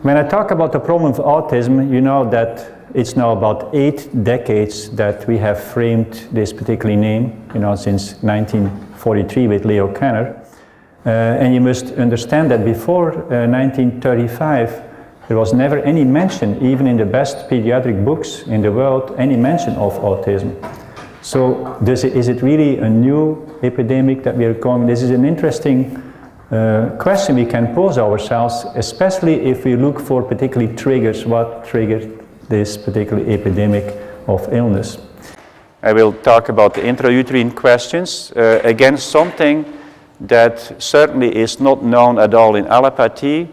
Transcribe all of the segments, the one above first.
When I talk about the problem of autism, you know that it's now about 8 decades that we have framed this particular name, you know, since 1943 with Leo Kanner. And you must understand that before 1935, there was never any mention, even in the best pediatric books in the world, any mention of autism. So is it really a new epidemic that we are going? This is an interesting question we can pose ourselves, especially if we look for particularly triggers, what triggered this particular epidemic of illness. I will talk about the intrauterine questions. Again, something that certainly is not known at all in allopathy,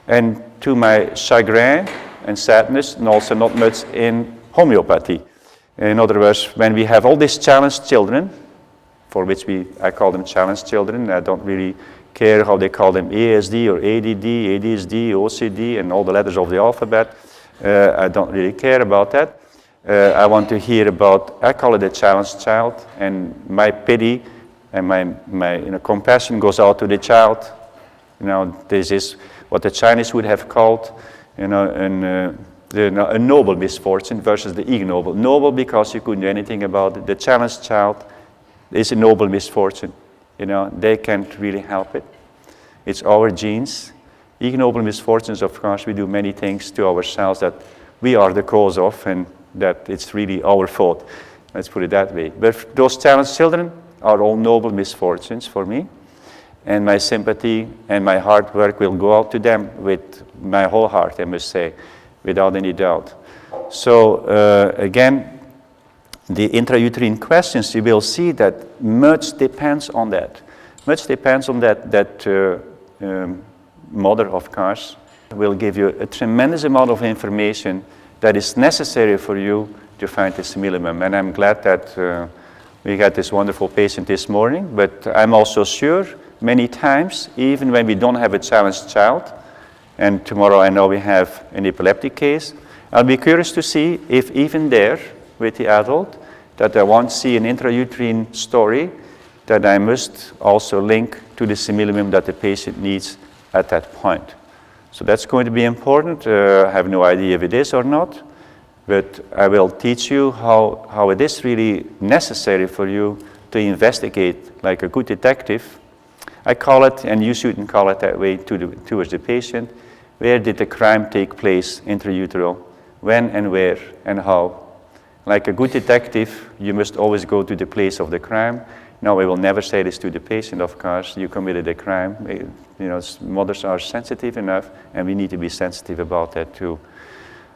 and to my chagrin and sadness, and also not much in homeopathy. In other words, when we have all these challenged children, for which I call them challenged children, I don't really care how they call them, ASD or ADD, ADHD, OCD, and all the letters of the alphabet. I don't really care about that. I want to hear about, I call it a challenged child, and my pity and my compassion goes out to the child. You know, this is what the Chinese would have called, you know, a noble misfortune versus the ignoble. Noble because you couldn't do anything about it. The challenged child is a noble misfortune. You know, they can't really help it. It's our genes. Ignoble misfortunes, of course, we do many things to ourselves that we are the cause of, and that it's really our fault. Let's put it that way. But those challenged children are all noble misfortunes for me. And my sympathy and my hard work will go out to them with my whole heart, I must say, without any doubt. So again, the intrauterine questions, you will see that much depends on that. Much depends on that mother, of course, will give you a tremendous amount of information that is necessary for you to find this minimum. And I'm glad that we got this wonderful patient this morning, but I'm also sure many times, even when we don't have a challenged child, and tomorrow I know we have an epileptic case, I'll be curious to see if even there, with the adult, that I won't see an intrauterine story that I must also link to the simillimum that the patient needs at that point. So that's going to be important. I have no idea if it is or not, but I will teach you how it is really necessary for you to investigate like a good detective. I call it, and you shouldn't call it that way towards the patient, where did the crime take place intrautero, when and where and how. Like a good detective, you must always go to the place of the crime. No, I will never say this to the patient, of course. You committed a crime. You know, mothers are sensitive enough, and we need to be sensitive about that too.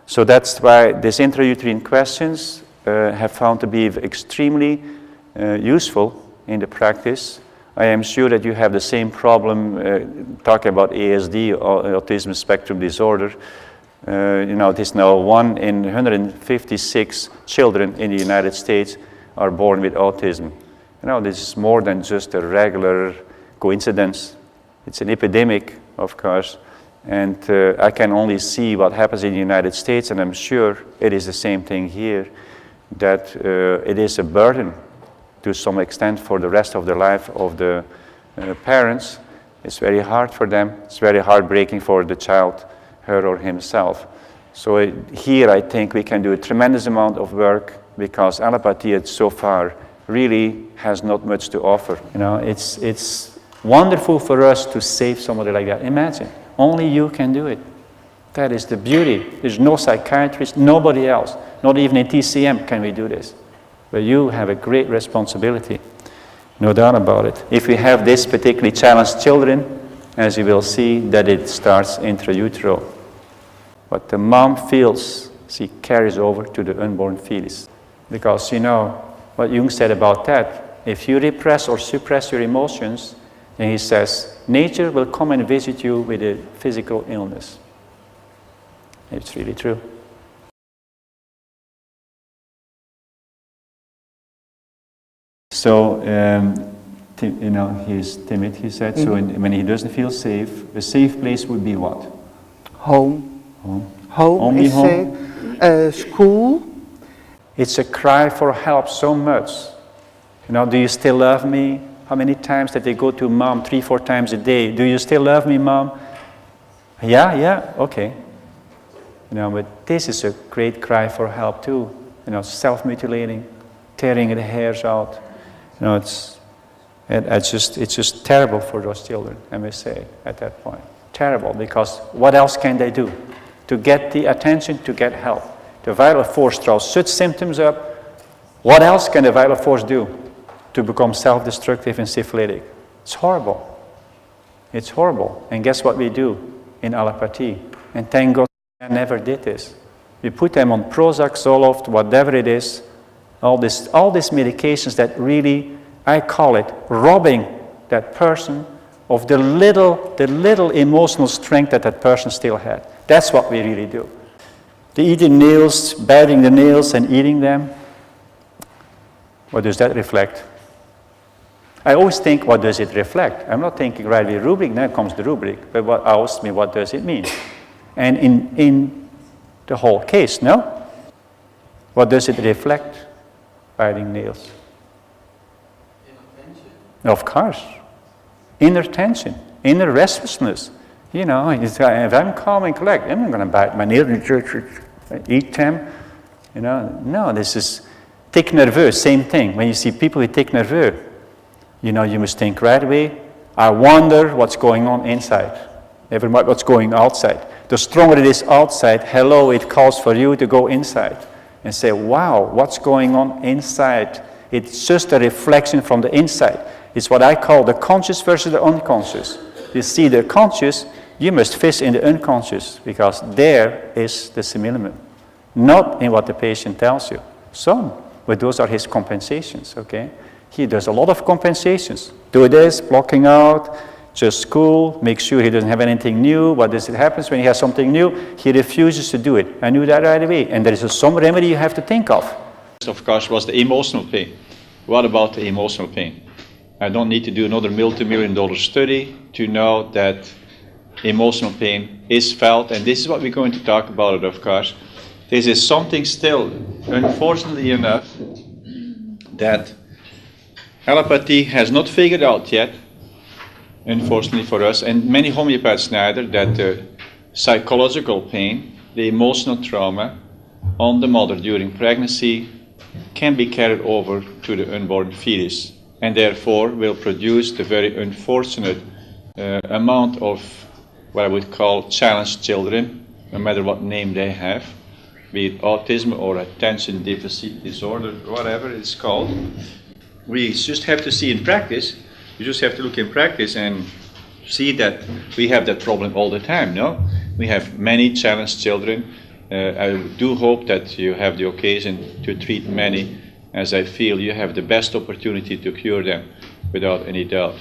So that's why these intrauterine questions have found to be extremely useful in the practice. I am sure that you have the same problem talking about ASD, or autism spectrum disorder. You know, it is now 1 in 156 children in the United States are born with autism. You know, this is more than just a regular coincidence. It's an epidemic, of course, and I can only see what happens in the United States, and I'm sure it is the same thing here, that it is a burden to some extent for the rest of the life of the parents. It's very hard for them. It's very heartbreaking for the child, her or himself. So here I think we can do a tremendous amount of work, because allopathy so far really has not much to offer. You know, it's wonderful for us to save somebody like that. Imagine, only you can do it. That is the beauty. There's no psychiatrist, nobody else. Not even in TCM can we do this. But you have a great responsibility, no doubt about it. If we have this particularly challenged children, as you will see, that it starts intrautero. What the mom feels, she carries over to the unborn fetus. Because you know what Jung said about that, if you repress or suppress your emotions, then he says, nature will come and visit you with a physical illness. It's really true. So, you know, he's timid, he said, so when he doesn't feel safe, a safe place would be what? Home. Home. Home Only is home? School. It's a cry for help so much. You know, do you still love me? How many times did they go to mom 3-4 times a day? Do you still love me, mom? Yeah, okay. You know, but this is a great cry for help too. You know, self-mutilating, tearing the hairs out. You know, it's just terrible for those children, I may say, at that point. Terrible, because what else can they do? To get the attention, to get help. The vital force throws such symptoms up. What else can the vital force do to become self-destructive and syphilitic? It's horrible. It's horrible. And guess what we do in allopathy? And thank God I never did this. We put them on Prozac, Zoloft, whatever it is, all these medications that really, I call it, robbing that person of the little emotional strength that that person still had. That's what we really do. The eating nails, biting the nails and eating them, what does that reflect? I always think, what does it reflect? I'm not thinking right with rubric, now comes the rubric, but what asks me, what does it mean? And in the whole case, no? What does it reflect? Biting nails. Inner tension. Of course. Inner tension, inner restlessness. You know, if I'm calm and collect, I'm not going to bite my nails and eat them. You know, no, this is tic nerveux, same thing. When you see people with tic nerveux, you know, you must think right away, I wonder what's going on inside. Never mind what's going outside. The stronger it is outside, hello, it calls for you to go inside and say, wow, what's going on inside? It's just a reflection from the inside. It's what I call the conscious versus the unconscious. You see the conscious, you must fish in the unconscious, because there is the simillimum, not in what the patient tells you. Some, but those are his compensations, okay? He does a lot of compensations. Do this, blocking out, just cool, make sure he doesn't have anything new. What does it happen when he has something new? He refuses to do it. I knew that right away. And there is some remedy you have to think of. Of course, was the emotional pain. What about the emotional pain? I don't need to do another multi-million-dollar study to know that emotional pain is felt, and this is what we're going to talk about, of course. This is something still, unfortunately enough, that allopathy has not figured out yet, unfortunately for us, and many homeopaths neither, that the psychological pain, the emotional trauma on the mother during pregnancy can be carried over to the unborn fetus, and therefore will produce the very unfortunate amount of what I would call challenged children, no matter what name they have, be it autism or attention deficit disorder, whatever it's called. We just have to see in practice, you just have to look in practice and see that we have that problem all the time, no? We have many challenged children. I do hope that you have the occasion to treat many, as I feel you have the best opportunity to cure them, without any doubt.